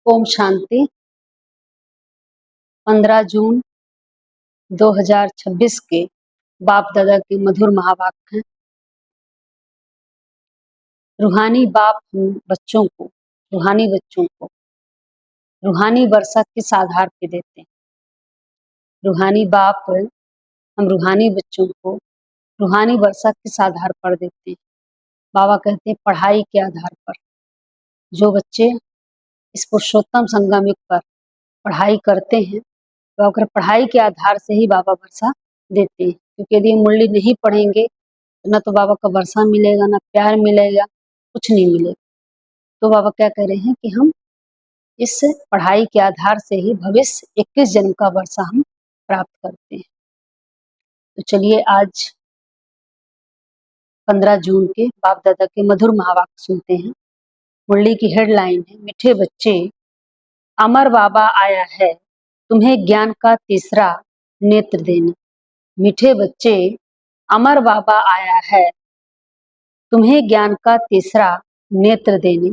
ओम शांति। 15 जून 2026 के बाप दादा के मधुर महावाक्य हैं। रूहानी बाप रूहानी बच्चों को रूहानी वर्षा किस आधार पे देते हैं। रूहानी बाप हम रूहानी बच्चों को रूहानी वर्षा किस आधार पर देते हैं। बाबा कहते हैं पढ़ाई के आधार पर। जो बच्चे इस पुरुषोत्तम संगम युग पर पढ़ाई करते हैं तो अगर पढ़ाई के आधार से ही बाबा वर्षा देते हैं, क्योंकि यदि मुरली नहीं पढ़ेंगे तो न तो बाबा का वर्षा मिलेगा, न प्यार मिलेगा, कुछ नहीं मिलेगा। तो बाबा क्या कह रहे हैं कि हम इस पढ़ाई के आधार से ही भविष्य 21 जन्म का वर्षा हम प्राप्त करते हैं। तो चलिए आज 15 जून के बाप दादा के मधुर महावाक्य सुनते हैं। मुरली की हेडलाइन है, मीठे बच्चे, अमर बाबा आया है तुम्हें ज्ञान का तीसरा नेत्र देने। मीठे बच्चे, अमर बाबा आया है तुम्हें ज्ञान का तीसरा नेत्र देने।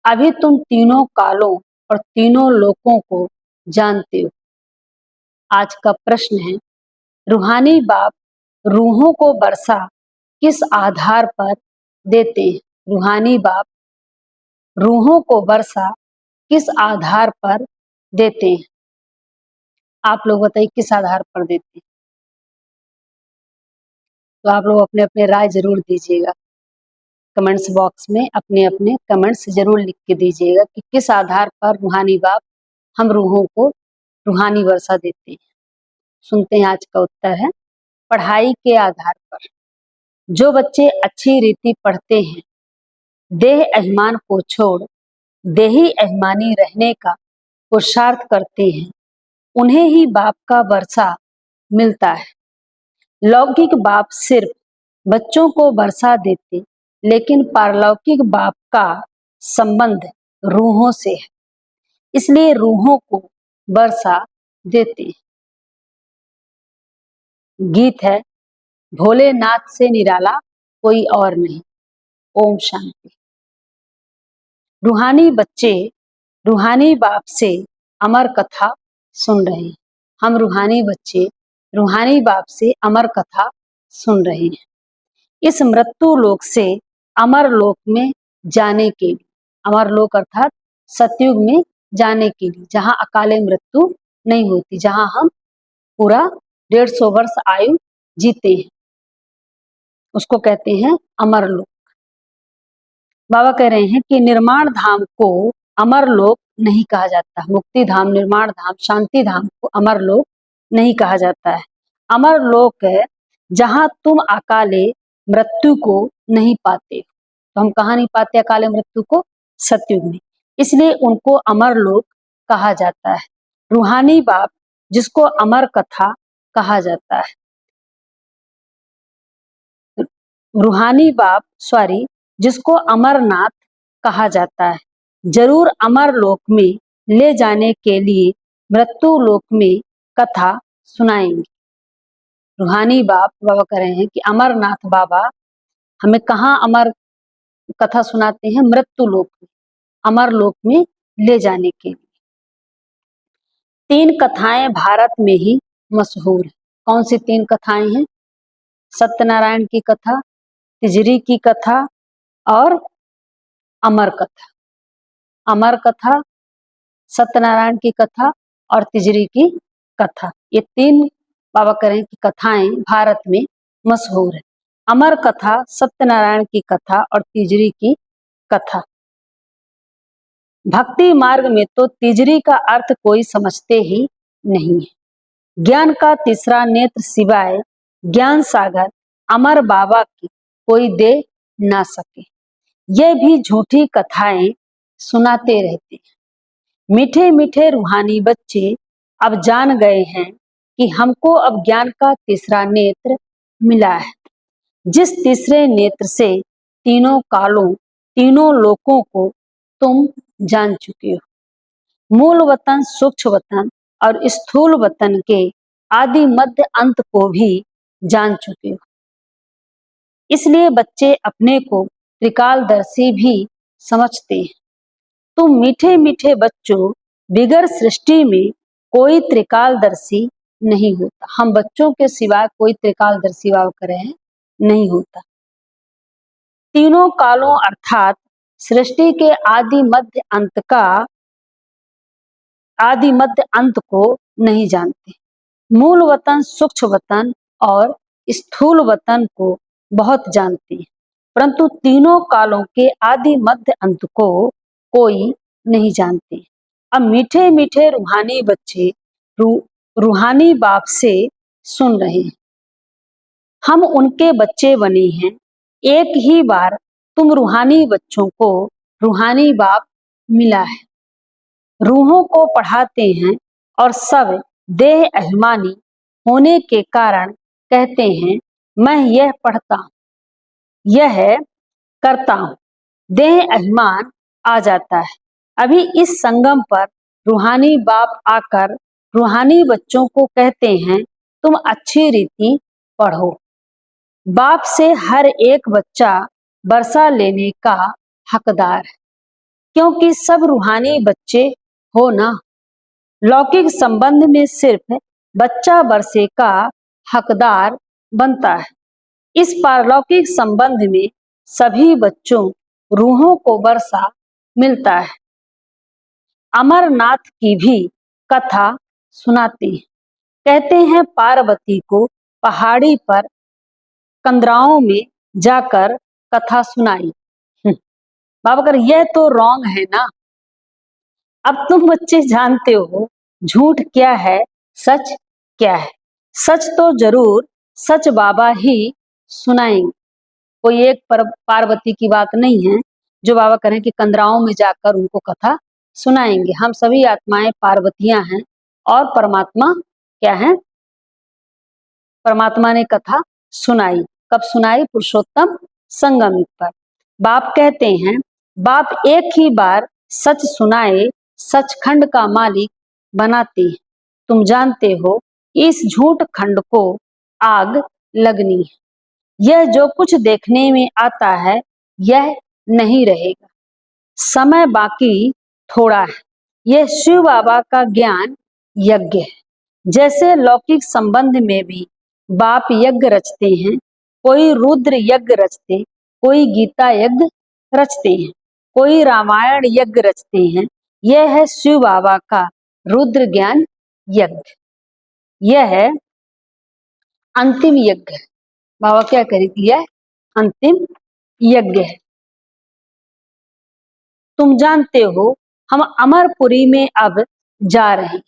अभी तुम तीनों कालों और तीनों लोकों को जानते हो। आज का प्रश्न है, रूहानी बाप रूहों को वर्षा किस आधार पर देते हैं। रूहानी बाप रूहों को वर्षा किस आधार पर देते हैं। आप लोग बताइए किस आधार पर देते हैं। तो आप लोग अपने अपने राय जरूर दीजिएगा, कमेंट्स बॉक्स में अपने अपने कमेंट्स जरूर लिख के दीजिएगा कि किस आधार पर रूहानी बाप हम रूहों को रूहानी वर्षा देते हैं। सुनते हैं, आज का उत्तर है पढ़ाई के आधार पर। जो बच्चे अच्छी रीति पढ़ते हैं, देह अभिमान को छोड़ देही अभिमानी रहने का पुरुषार्थ करते हैं, उन्हें ही बाप का वर्षा मिलता है। लौकिक बाप सिर्फ बच्चों को वर्षा देते, लेकिन पारलौकिक बाप का संबंध रूहों से है, इसलिए रूहों को वर्षा देते हैं। गीत है, भोलेनाथ से निराला कोई और नहीं। ओम शांति। रूहानी बच्चे रूहानी बाप से अमर कथा सुन रहे हैं। हम रूहानी बच्चे रूहानी बाप से अमर कथा सुन रहे हैं। इस मृत्यु लोक से अमर लोक में जाने के लिए, अमर लोक अर्थात सतयुग में जाने के लिए, जहाँ अकाले मृत्यु नहीं होती, जहाँ हम पूरा 150 वर्ष आयु जीते हैं, उसको कहते हैं अमर लोक। बाबा कह रहे हैं कि निर्माण धाम को अमर लोक नहीं कहा जाता। मुक्ति धाम, निर्माण धाम, शांति धाम को अमर लोक नहीं कहा जाता है। अमर लोक है जहां तुम अकाले मृत्यु को नहीं पाते। तो हम कहाँ नहीं पाते अकाले मृत्यु को? सतयुग में, इसलिए उनको अमर लोक कहा जाता है। रूहानी बाप जिसको अमर कथा कहा जाता है, रूहानी बाप जिसको अमरनाथ कहा जाता है, जरूर अमर लोक में ले जाने के लिए मृत्यु लोक में कथा सुनाएंगे। रूहानी बाबा कह रहे हैं कि अमरनाथ बाबा हमें कहाँ अमर कथा सुनाते हैं? मृत्यु लोक में, अमर लोक में ले जाने के लिए। 3 कथाएं भारत में ही मशहूर है। कौन सी 3 कथाएं हैं? सत्यनारायण की कथा, तिजरी की कथा और अमर कथा। अमर कथा, सत्यनारायण की कथा और तिजरी की कथा, ये 3 बाबा कह रहे हैं कि कथाएं भारत में मशहूर है। अमर कथा, सत्यनारायण की कथा और तिजरी की कथा। भक्ति मार्ग में तो तिजरी का अर्थ कोई समझते ही नहीं है। ज्ञान का तीसरा नेत्र सिवाय ज्ञान सागर अमर बाबा की कोई दे ना सके। ये भी झूठी कथाएं सुनाते रहते हैं। मीठे मीठे रूहानी बच्चे अब जान गए हैं कि हमको अब ज्ञान का तीसरा नेत्र मिला है, जिस तीसरे नेत्र से तीनों कालों तीनों लोकों को तुम जान चुके हो। मूल वतन, सूक्ष्म वतन और स्थूल वतन के आदि मध्य अंत को भी जान चुके हो। इसलिए बच्चे अपने को त्रिकालदर्शी भी समझते हैं। तुम मीठे मीठे बच्चों, बिगर सृष्टि में कोई त्रिकालदर्शी नहीं होता। हम बच्चों के सिवाय कोई त्रिकालदर्शी बाबा कर रहे हैं नहीं होता। तीनों कालों अर्थात सृष्टि के आदि मध्य अंत को नहीं जानते। मूल वतन, सूक्ष्म वतन और स्थूल वतन को बहुत जानते हैं, परंतु तीनों कालों के आदि मध्य अंत को कोई नहीं जानते। अब मीठे मीठे रूहानी बच्चे रूहानी बाप से सुन रहे हैं। हम उनके बच्चे बने हैं। एक ही बार तुम रूहानी बच्चों को रूहानी बाप मिला है। रूहों को पढ़ाते हैं और सब देह अभिमानी होने के कारण कहते हैं मैं यह पढ़ता हूं, यह करता हूं। देह अभिमान आ जाता है। अभी इस संगम पर रूहानी बाप आकर रूहानी बच्चों को कहते हैं तुम अच्छी रीति पढ़ो। बाप से हर एक बच्चा वर्षा लेने का हकदार है, क्योंकि सब रूहानी बच्चे हो ना। लौकिक संबंध में सिर्फ बच्चा वर्षे का हकदार बनता है। इस पारलौकिक संबंध में सभी बच्चों रूहों को वर्षा मिलता है। अमरनाथ की भी कथा सुनाते हैं। कहते हैं पार्वती को पहाड़ी पर कंदराओं में जाकर कथा सुनाई। बाबा कर यह तो रॉन्ग है ना। अब तुम बच्चे जानते हो झूठ क्या है, सच क्या है। सच तो जरूर सच बाबा ही सुनाएंगे। कोई एक पार्वती की बात नहीं है जो बाबा करें कि कंदराओं में जाकर उनको कथा सुनाएंगे। हम सभी आत्माएं पार्वतियां हैं और परमात्मा क्या है, परमात्मा ने कथा सुनाई। कब सुनाई? पुरुषोत्तम संगम पर। बाप कहते हैं बाप एक ही बार सच सुनाए सचखंड का मालिक बनाते हैं। तुम जानते हो इस झूठ खंड को आग लगनी है। यह जो कुछ देखने में आता है यह नहीं रहेगा। समय बाकी थोड़ा है। यह शिव बाबा का ज्ञान यज्ञ है। जैसे लौकिक संबंध में भी बाप यज्ञ रचते हैं, कोई रुद्र यज्ञ रचते, कोई गीता यज्ञ रचते हैं, कोई रामायण यज्ञ रचते हैं। यह है शिव बाबा का रुद्र ज्ञान यज्ञ। यह है अंतिम यज्ञ है। बाबा क्या करेगी? यह अंतिम यज्ञ है। तुम जानते हो हम अमरपुरी में अब जा रहे हैं।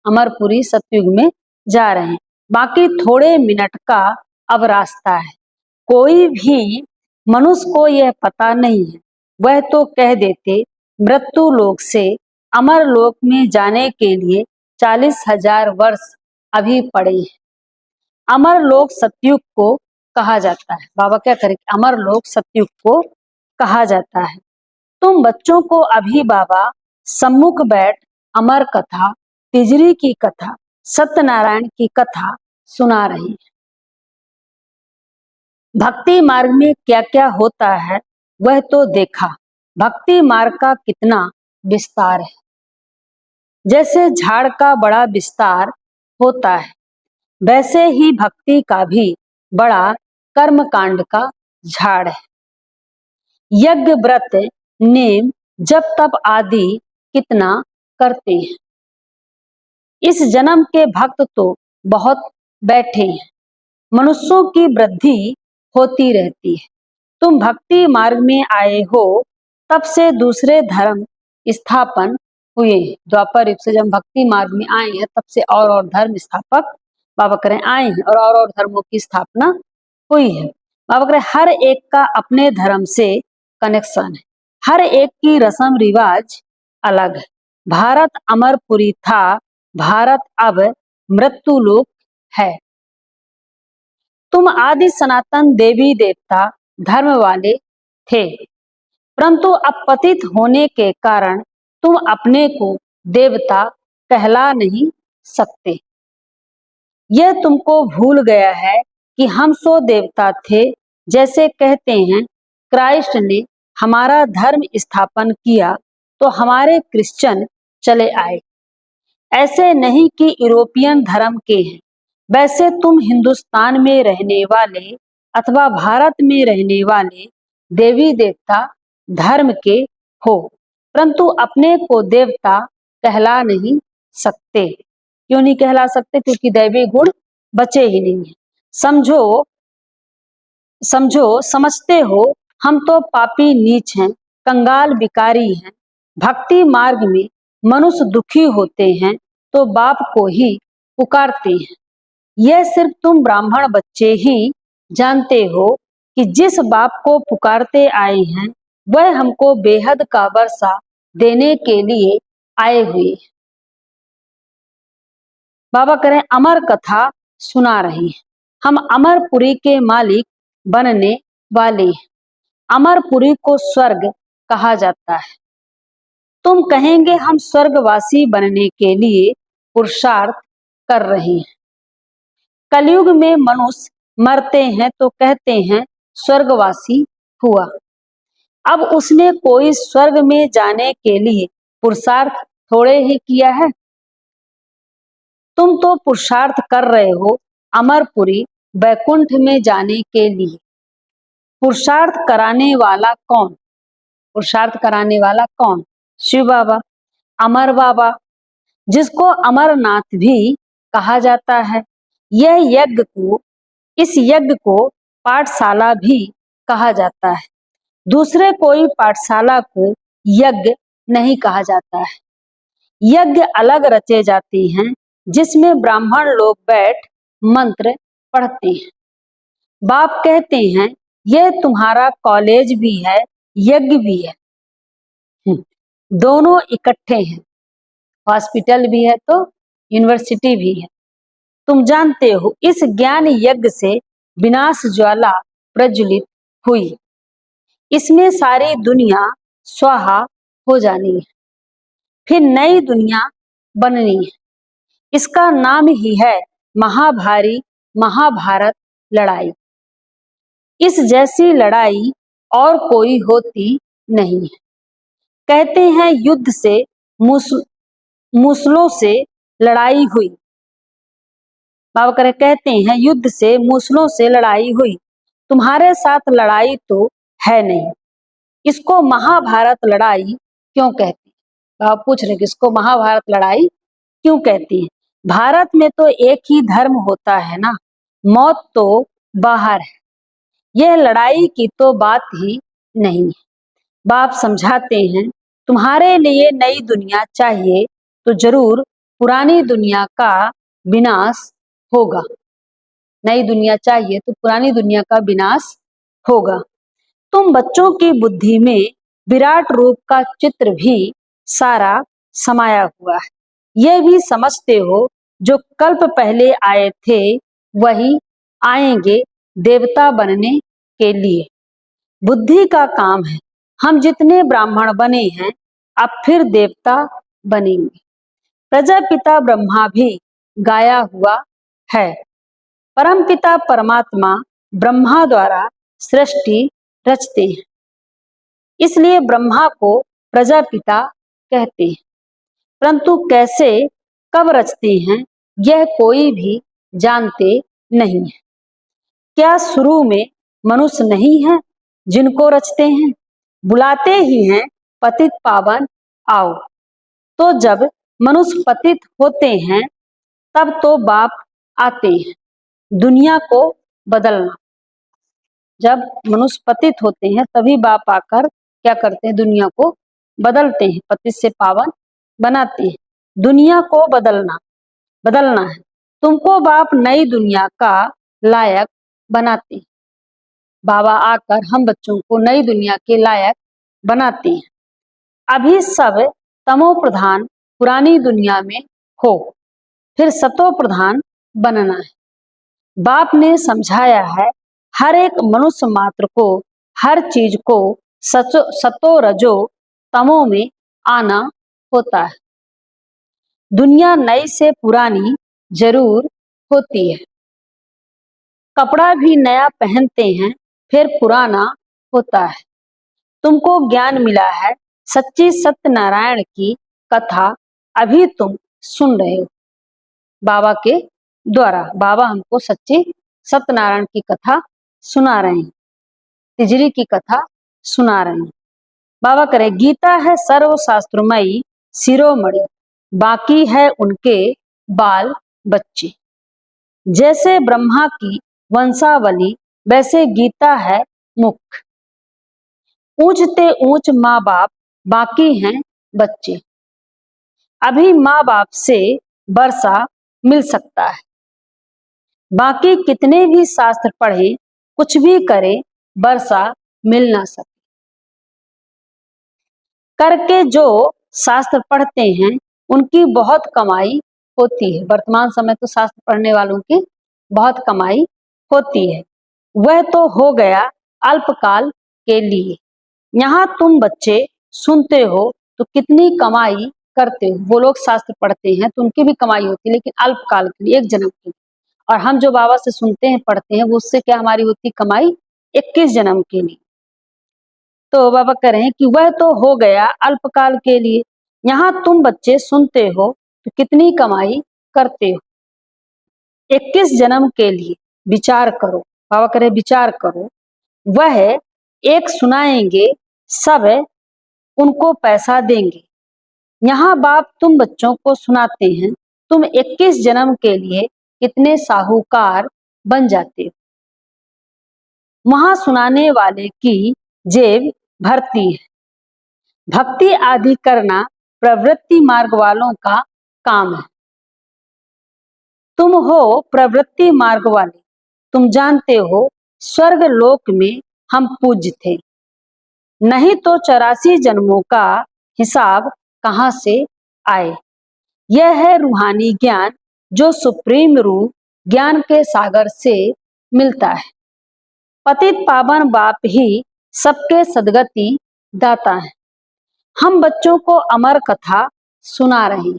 अमरपुरी सतयुग में जा रहे हैं। बाकी थोड़े मिनट का अब रास्ता है। कोई भी मनुष्य को यह पता नहीं है। वह तो कह देते मृत्यु लोक से अमर लोक में जाने के लिए 40,000 वर्ष अभी पड़े हैं। अमर लोक सतयुग को कहा जाता है। बाबा क्या करेंगे? अमर लोक सतयुग को कहा जाता है। तुम बच्चों को अभी बाबा सम्मुख बैठ अमर कथा, तिजरी की कथा, सत्यनारायण की कथा सुना रहे हैं। भक्ति मार्ग में क्या क्या होता है वह तो देखा। भक्ति मार्ग का कितना विस्तार है। जैसे झाड़ का बड़ा विस्तार होता है वैसे ही भक्ति का भी बड़ा कर्म कांड का झाड़ है। यज्ञ, व्रत, नेम, जप तप आदि कितना करते हैं। इस जन्म के भक्त तो बहुत बैठे हैं। मनुष्यों की वृद्धि होती रहती है। तुम भक्ति मार्ग में आए हो तब से दूसरे धर्म स्थापन हुए। द्वापर युग से जब भक्ति मार्ग में आए हैं तब से और धर्म स्थापक बाबा करें आए हैं और धर्मों की स्थापना हुई है। बाबा करें हर एक का अपने धर्म से कनेक्शन है। हर एक की रस्म रिवाज अलग है। भारत अमरपुरी था, भारत अब मृत्यु लोक है। तुम आदि सनातन देवी देवता धर्म वाले थे, परंतु अब पतित होने के कारण तुम अपने को देवता कहला नहीं सकते। यह तुमको भूल गया है कि हम सो देवता थे। जैसे कहते हैं क्राइस्ट ने हमारा धर्म स्थापन किया तो हमारे क्रिश्चियन चले आए। ऐसे नहीं कि यूरोपियन धर्म के हैं, वैसे तुम हिंदुस्तान में रहने वाले अथवा भारत में रहने वाले देवी देवता धर्म के हो, परंतु अपने को देवता कहला नहीं सकते। क्यों नहीं कहला सकते? क्योंकि दैवी गुण बचे ही नहीं है। समझो समझो समझते हो हम तो पापी नीच हैं, कंगाल बिकारी हैं। भक्ति मार्ग में मनुष्य दुखी होते हैं तो बाप को ही पुकारते हैं। यह सिर्फ तुम ब्राह्मण बच्चे ही जानते हो कि जिस बाप को पुकारते आए हैं वह हमको बेहद का वर्षा देने के लिए आए हुए। बाबा करें अमर कथा सुना रहे हैं। हम अमरपुरी के मालिक बनने वाले हैं। अमरपुरी को स्वर्ग कहा जाता है। तुम कहेंगे हम स्वर्गवासी बनने के लिए पुरुषार्थ कर रहे हैं। कलयुग में मनुष्य मरते हैं तो कहते हैं स्वर्गवासी हुआ। अब उसने कोई स्वर्ग में जाने के लिए पुरुषार्थ थोड़े ही किया है। तुम तो पुरुषार्थ कर रहे हो अमरपुरी वैकुंठ में जाने के लिए। पुरुषार्थ कराने वाला कौन? पुरुषार्थ कराने वाला कौन? शिव बाबा, अमर बाबा, जिसको अमरनाथ भी कहा जाता है। इस यज्ञ को पाठशाला भी कहा जाता है। दूसरे कोई पाठशाला को यज्ञ नहीं कहा जाता है। यज्ञ अलग रचे जाते हैं जिसमें ब्राह्मण लोग बैठ मंत्र पढ़ते हैं। बाप कहते हैं यह तुम्हारा कॉलेज भी है, यज्ञ भी है, दोनों इकट्ठे हैं। हॉस्पिटल भी है तो यूनिवर्सिटी भी है। तुम जानते हो इस ज्ञान यज्ञ से विनाश ज्वाला प्रज्वलित हुई। इसमें सारी दुनिया स्वाहा हो जानी है, फिर नई दुनिया बननी है। इसका नाम ही है महाभारत लड़ाई। इस जैसी लड़ाई और कोई होती नहीं है। कहते हैं युद्ध से मूसलों से लड़ाई हुई। बाबा करे कहते हैं युद्ध से मूसलों से लड़ाई हुई। तुम्हारे साथ लड़ाई तो है नहीं, इसको महाभारत लड़ाई क्यों कहती है? बाबा पूछ रहे कि इसको महाभारत लड़ाई क्यों कहती है? भारत में तो एक ही धर्म होता है ना, मौत तो बाहर है। यह लड़ाई की तो बात ही नहीं है। बाप समझाते हैं तुम्हारे लिए नई दुनिया चाहिए तो जरूर पुरानी दुनिया का विनाश होगा। नई दुनिया चाहिए तो पुरानी दुनिया का विनाश होगा। तुम बच्चों की बुद्धि में विराट रूप का चित्र भी सारा समाया हुआ है। यह भी समझते हो जो कल्प पहले आए थे वही आएंगे देवता बनने के लिए। बुद्धि का काम है। हम जितने ब्राह्मण बने हैं अब फिर देवता बनेंगे। प्रजापिता ब्रह्मा भी गाया हुआ है। परमपिता परमात्मा ब्रह्मा द्वारा सृष्टि रचते हैं, इसलिए ब्रह्मा को प्रजापिता कहते हैं। परंतु कैसे कब रचते हैं यह कोई भी जानते नहीं है। क्या शुरू में मनुष्य नहीं है जिनको रचते हैं? बुलाते ही हैं पतित पावन आओ। तो जब मनुष्य पतित होते हैं तब तो बाप आते हैं दुनिया को बदलना। जब मनुष्य पतित होते हैं तभी बाप आकर क्या करते हैं? दुनिया को बदलते हैं, पतित से पावन बनाते हैं। दुनिया को बदलना है। तुमको बाप नई दुनिया का लायक बनाते हैं। बाबा आकर हम बच्चों को नई दुनिया के लायक बनाते हैं। अभी सब तमो प्रधान पुरानी दुनिया में हो, फिर सतो प्रधान बनना है। बाप ने समझाया है हर एक मनुष्य मात्र को हर चीज को सतो रजो तमो में आना होता है। दुनिया नई से पुरानी जरूर होती है। कपड़ा भी नया पहनते हैं फिर पुराना होता है। तुमको ज्ञान मिला है सच्ची सत्यनारायण की कथा अभी तुम सुन रहे हो। बाबा के द्वारा बाबा हमको सच्ची सत्यनारायण की कथा सुना रहे हैं, तिजरी की कथा सुना रहे हैं। बाबा करे, गीता है सर्वशास्त्रमयी शिरोमणि, बाकी है उनके बाल बच्चे। जैसे ब्रह्मा की वंशावली वैसे गीता है मुख्य। ऊंचते ऊंच माँ बाप, बाकी हैं बच्चे। अभी माँ बाप से वर्षा मिल सकता है, बाकी कितने भी शास्त्र पढ़े, कुछ भी करे, वर्षा मिल ना सके। करके जो शास्त्र पढ़ते हैं उनकी बहुत कमाई होती है। वर्तमान समय तो शास्त्र पढ़ने वालों की बहुत कमाई होती है। वह तो हो गया अल्पकाल के लिए। यहाँ तुम बच्चे सुनते हो तो कितनी कमाई करते हो। वो लोग शास्त्र पढ़ते हैं तो उनकी भी कमाई होती है, लेकिन अल्पकाल के लिए, एक जन्म के लिए। और हम जो बाबा से सुनते हैं पढ़ते हैं, वो उससे क्या हमारी होती कमाई 21 जन्म के लिए। तो बाबा कह रहे हैं कि वह तो हो गया अल्पकाल के लिए। यहाँ तुम बच्चे सुनते हो तो कितनी कमाई करते हो। 21 जन्म के लिए विचार करो। बाबा कह रहे विचार करो। वह एक सुनाएंगे, सब उनको पैसा देंगे। यहाँ बाप तुम बच्चों को सुनाते हैं, तुम 21 जन्म के लिए कितने साहूकार बन जाते हो। वहां सुनाने वाले की जेब भरती है। भक्ति आदि करना प्रवृत्ति मार्ग वालों का काम है। तुम हो प्रवृत्ति मार्ग वाले, तुम जानते हो स्वर्ग लोक में हम पूज्य थे, नहीं तो 84 जन्मों का हिसाब कहां से आए। यह है रूहानी ज्ञान जो सुप्रीम रूप ज्ञान के सागर से मिलता है। पतित पावन बाप ही सबके सदगति दाता है। हम बच्चों को अमर कथा सुना रहे हैं।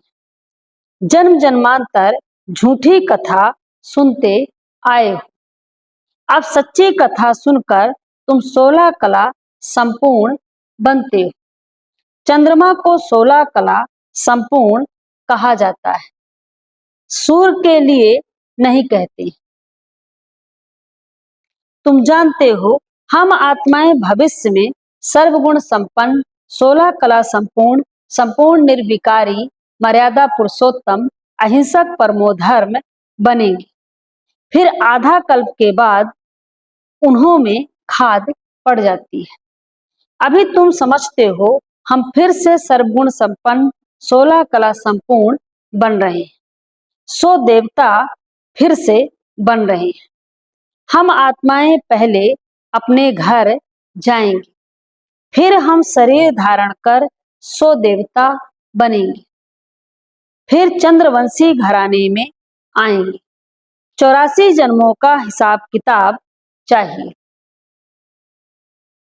जन्म जन्मांतर झूठी कथा सुनते आए हो। अब सच्ची कथा सुनकर तुम 16 कला संपूर्ण बनते हो। चंद्रमा को 16 कला संपूर्ण कहा जाता है, सूर्य के लिए नहीं कहते। तुम जानते हो हम आत्माएं भविष्य में सर्वगुण संपन्न, 16 कला संपूर्ण, संपूर्ण निर्विकारी, मर्यादा पुरुषोत्तम, अहिंसक, परमो धर्म बनेंगे। फिर आधा कल्प के बाद उन्हों में खाद पड़ जाती है। अभी तुम समझते हो हम फिर से सर्वगुण संपन्न, 16 कला संपूर्ण बन रहे हैं। 100 देवता फिर से बन रहे हैं। हम आत्माएं पहले अपने घर जाएंगे, फिर हम शरीर धारण कर 100 देवता बनेंगे, फिर चंद्रवंशी घराने में आएंगे। 84 जन्मों का हिसाब किताब चाहिए।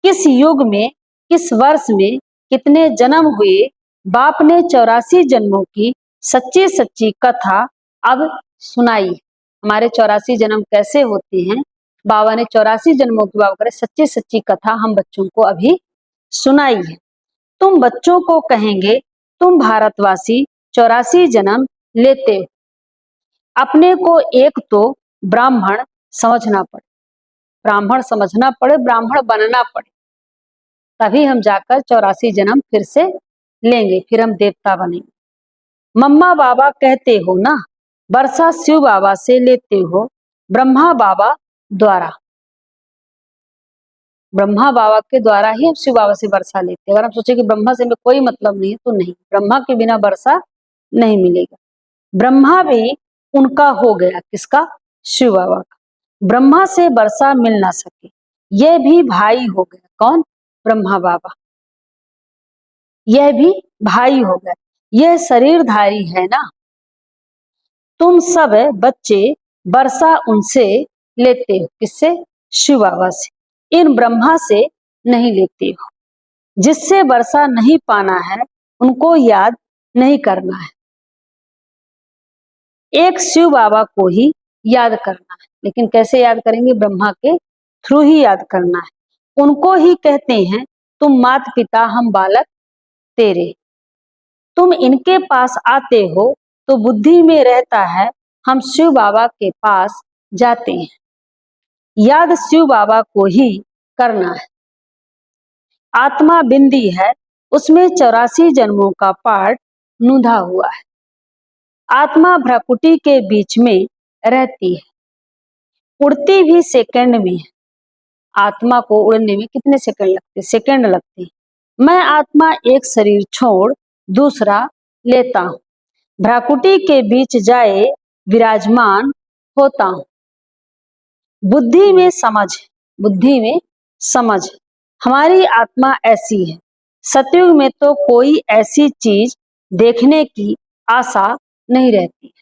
किस युग में, किस वर्ष में कितने जन्म हुए, बाप ने 84 जन्मों की सच्ची सच्ची कथा अब सुनाई। हमारे 84 जन्म कैसे होते हैं, बाबा ने 84 जन्मों की बाबा करे सच्ची सच्ची कथा हम बच्चों को अभी सुनाई है। तुम बच्चों को कहेंगे तुम भारतवासी 84 जन्म लेते हो। अपने को एक तो ब्राह्मण समझना पड़े, ब्राह्मण समझना पड़े, ब्राह्मण बनना पड़े, तभी हम जाकर 84 जन्म फिर से लेंगे, फिर हम देवता बनेंगे। मम्मा बाबा कहते हो ना, वर्षा शिव बाबा से लेते हो, ब्रह्मा बाबा द्वारा। ब्रह्मा बाबा के द्वारा ही हम शिव बाबा से वर्षा लेते हैं। अगर हम सोचे कि ब्रह्मा से हमें कोई मतलब नहीं है तो नहीं, ब्रह्मा के बिना वर्षा नहीं मिलेगा। ब्रह्मा भी उनका हो गया, किसका, शिव बाबा का। ब्रह्मा से वर्षा मिल ना सके, यह भी भाई हो गया। कौन, ब्रह्मा बाबा, यह भी भाई हो गया, यह शरीरधारी है ना। तुम सब बच्चे वर्षा उनसे लेते हो, किससे, शिव बाबा से, इन ब्रह्मा से नहीं लेते हो। जिससे वर्षा नहीं पाना है उनको याद नहीं करना है, एक शिव बाबा को ही याद करना है। लेकिन कैसे याद करेंगे, ब्रह्मा के थ्रू ही याद करना है। उनको ही कहते हैं तुम माता पिता हम बालक तेरे। तुम इनके पास आते हो तो बुद्धि में रहता है, हम शिव बाबा के पास जाते हैं। याद शिव बाबा को ही करना है। आत्मा बिंदी है, उसमें 84 जन्मों का पाठ नूंधा हुआ है। आत्मा भ्रकुटी के बीच में रहती है, उड़ती भी सेकंड में है। आत्मा को उड़ने में कितने सेकंड लगते? सेकंड लगते। मैं आत्मा एक शरीर छोड़ दूसरा लेता हूँ, भ्राकुटी के बीच जाए विराजमान होता हूँ। बुद्धि में समझ, बुद्धि में समझ। हमारी आत्मा ऐसी है। सतयुग में तो कोई ऐसी चीज देखने की आशा नहीं रहती।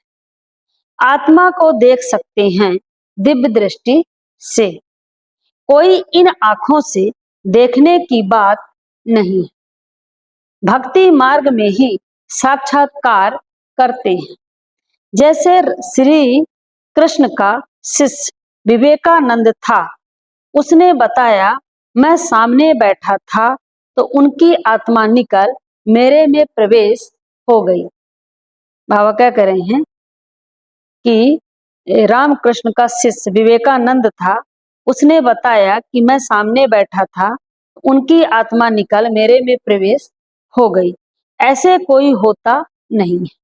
आत्मा को देख सकते हैं दिव्य दृष्टि से, कोई इन आंखों से देखने की बात नहीं। भक्ति मार्ग में ही साक्षात्कार करते हैं। जैसे श्री कृष्ण का शिष्य विवेकानंद था, उसने बताया मैं सामने बैठा था तो उनकी आत्मा निकल मेरे में प्रवेश हो गई। बाबा क्या कह रहे हैं कि रामकृष्ण का शिष्य विवेकानंद था, उसने बताया कि मैं सामने बैठा था, उनकी आत्मा निकल मेरे में प्रवेश हो गई। ऐसे कोई होता नहीं है।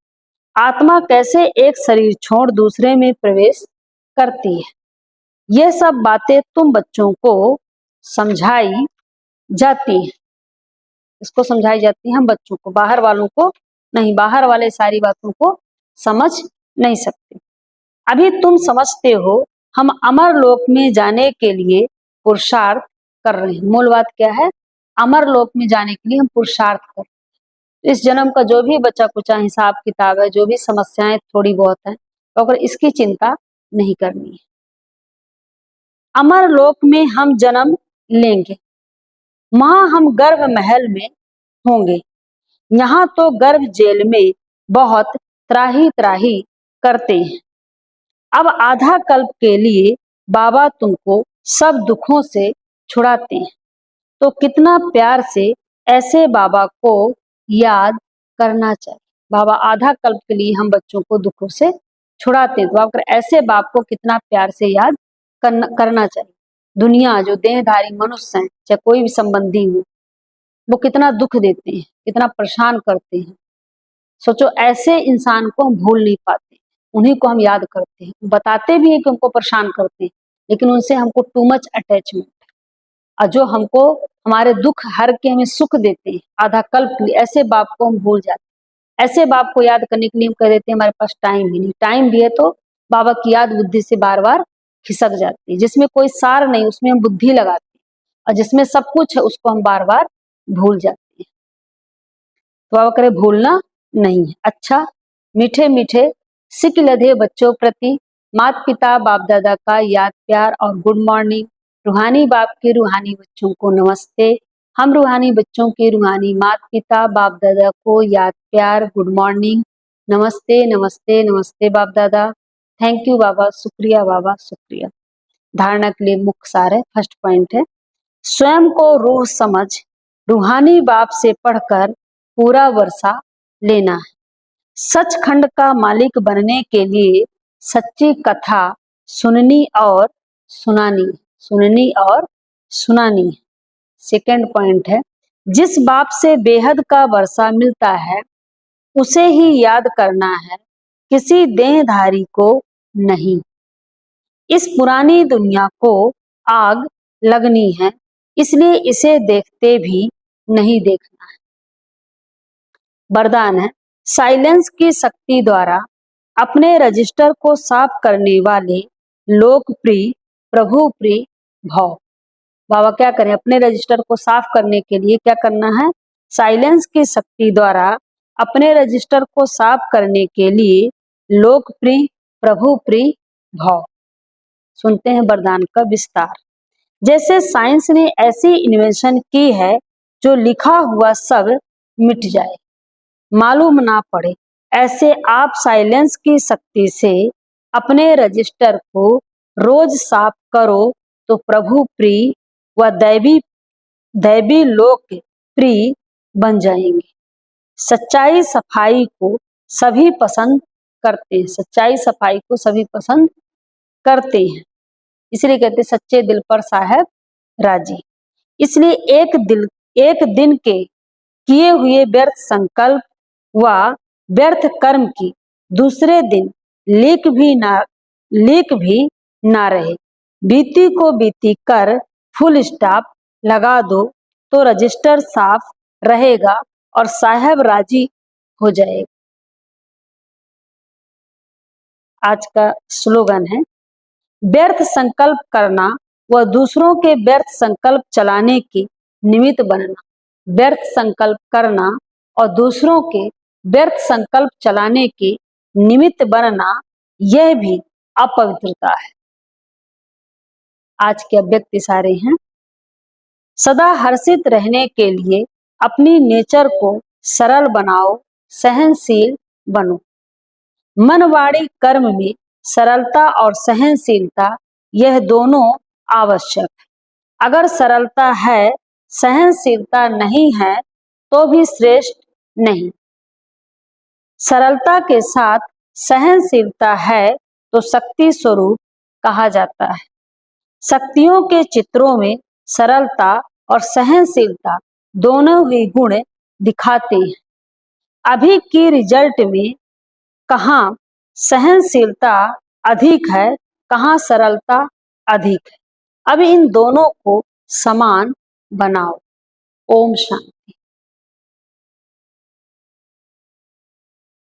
आत्मा कैसे एक शरीर छोड़ दूसरे में प्रवेश करती है, ये सब बातें तुम बच्चों को समझाई जाती हैं। इसको समझाई जाती है हम बच्चों को, बाहर वालों को नहीं। बाहर वाले सारी बातों को समझ नहीं सकते। अभी तुम समझते हो, हम अमर लोक में जाने के लिए पुरुषार्थ कर रहे हैं। मूल बात क्या है? अमर लोक में जाने के लिए हम पुरुषार्थ कर रहे हैं। इस जन्म का जो भी बचा कुचा हिसाब किताब है, जो भी समस्याएं थोड़ी बहुत है, तो अगर इसकी चिंता नहीं करनी है। अमर लोक में हम जन्म लेंगे, वहां हम गर्भ महल में होंगे। यहाँ तो गर्भ जेल में बहुत त्राही त्राही करते हैं। अब आधा कल्प के लिए बाबा तुमको सब दुखों से छुड़ाते हैं, तो कितना प्यार से ऐसे बाबा को याद करना चाहिए। बाबा आधा कल्प के लिए हम बच्चों को दुखों से छुड़ाते हैं, तो आप ऐसे बाप को कितना प्यार से याद करना चाहिए। दुनिया जो देहधारी मनुष्य हैं, चाहे कोई भी संबंधी हो, वो कितना दुख देते हैं, कितना परेशान करते हैं। सोचो, ऐसे इंसान को हम भूल नहीं पाते, उन्हीं को हम याद करते हैं। बताते भी हैं कि उनको परेशान करते हैं, लेकिन उनसे हमको टू मच अटैचमेंट। और जो हमको हमारे दुख हर के हमें सुख देते हैं आधा कल्प के लिए, ऐसे बाप को हम भूल जाते हैं। ऐसे बाप को याद करने के लिए हम कह देते हैं हमारे पास टाइम ही नहीं। टाइम भी है तो बाबा की याद बुद्धि से बार बार खिसक जाती है। जिसमें कोई सार नहीं उसमें हम बुद्धि लगाते हैं, और जिसमें सब कुछ है उसको हम बार बार भूल जाते हैं। तो बाबा करे भूलना नहीं है। अच्छा, मीठे मीठे सिक लधे बच्चों प्रति माता पिता बाप दादा का याद प्यार और गुड मॉर्निंग। रूहानी बाप के रूहानी बच्चों को नमस्ते। हम रूहानी बच्चों के रूहानी माता पिता बाप दादा को याद प्यार गुड मॉर्निंग। नमस्ते नमस्ते नमस्ते बाप दादा। थैंक यू बाबा, शुक्रिया बाबा, शुक्रिया। धारणा के लिए मुख्य सार है। फर्स्ट पॉइंट है, स्वयं को रूह समझ रूहानी बाप से पढ़कर पूरा वर्षा लेना है। सचखंड का मालिक बनने के लिए सच्ची कथा सुननी और सुनानी, सुननी और सुनानी। सेकंड पॉइंट है, जिस बाप से बेहद का वर्षा मिलता है उसे ही याद करना है, किसी देहधारी को नहीं। इस पुरानी दुनिया को आग लगनी है, इसलिए इसे देखते भी नहीं देखना है। वरदान है, साइलेंस की शक्ति द्वारा अपने रजिस्टर को साफ करने वाले लोकप्रिय प्रभु प्रिय भाव। बाबा क्या करें? अपने रजिस्टर को साफ करने के लिए क्या करना है? साइलेंस की शक्ति द्वारा अपने रजिस्टर को साफ करने के लिए लोकप्रिय प्रभु प्रिय भाव। सुनते हैं वरदान का विस्तार। जैसे साइंस ने ऐसी इन्वेंशन की है जो लिखा हुआ सब मिट जाए, मालूम ना पड़े, ऐसे आप साइलेंस की शक्ति से अपने रजिस्टर को रोज साफ करो तो प्रभु प्रिय व दैवी लोक प्रिय बन जाएंगे। सच्चाई सफाई को सभी पसंद करते हैं, सच्चाई सफाई को सभी पसंद करते हैं, इसलिए कहते हैं सच्चे दिल पर साहब राजी। इसलिए एक दिन के किए हुए व्यर्थ संकल्प व व्यर्थ कर्म की दूसरे दिन लीक भी ना रहे। बीती को बीती कर फुल स्टॉप लगा दो तो रजिस्टर साफ रहेगा और साहब राजी हो जाएगा। आज का स्लोगन है, व्यर्थ संकल्प करना व दूसरों के व्यर्थ संकल्प चलाने की निमित्त बनना। व्यर्थ संकल्प करना और दूसरों के व्यर्थ संकल्प चलाने की निमित्त बनना, यह भी अपवित्रता है। आज के अव्यक्त इशारे हैं, सदा हर्षित रहने के लिए अपनी नेचर को सरल बनाओ, सहनशील बनो। मन वाणी कर्म में सरलता और सहनशीलता, यह दोनों आवश्यक है। अगर सरलता है, सहनशीलता नहीं है तो भी श्रेष्ठ नहीं। सरलता के साथ सहनशीलता है तो शक्ति स्वरूप कहा जाता है। शक्तियों के चित्रों में सरलता और सहनशीलता दोनों ही गुण दिखाते हैं। अभी की रिजल्ट में कहाँ सहनशीलता अधिक है, कहाँ सरलता अधिक है। अब इन दोनों को समान बनाओ। ओम शांति।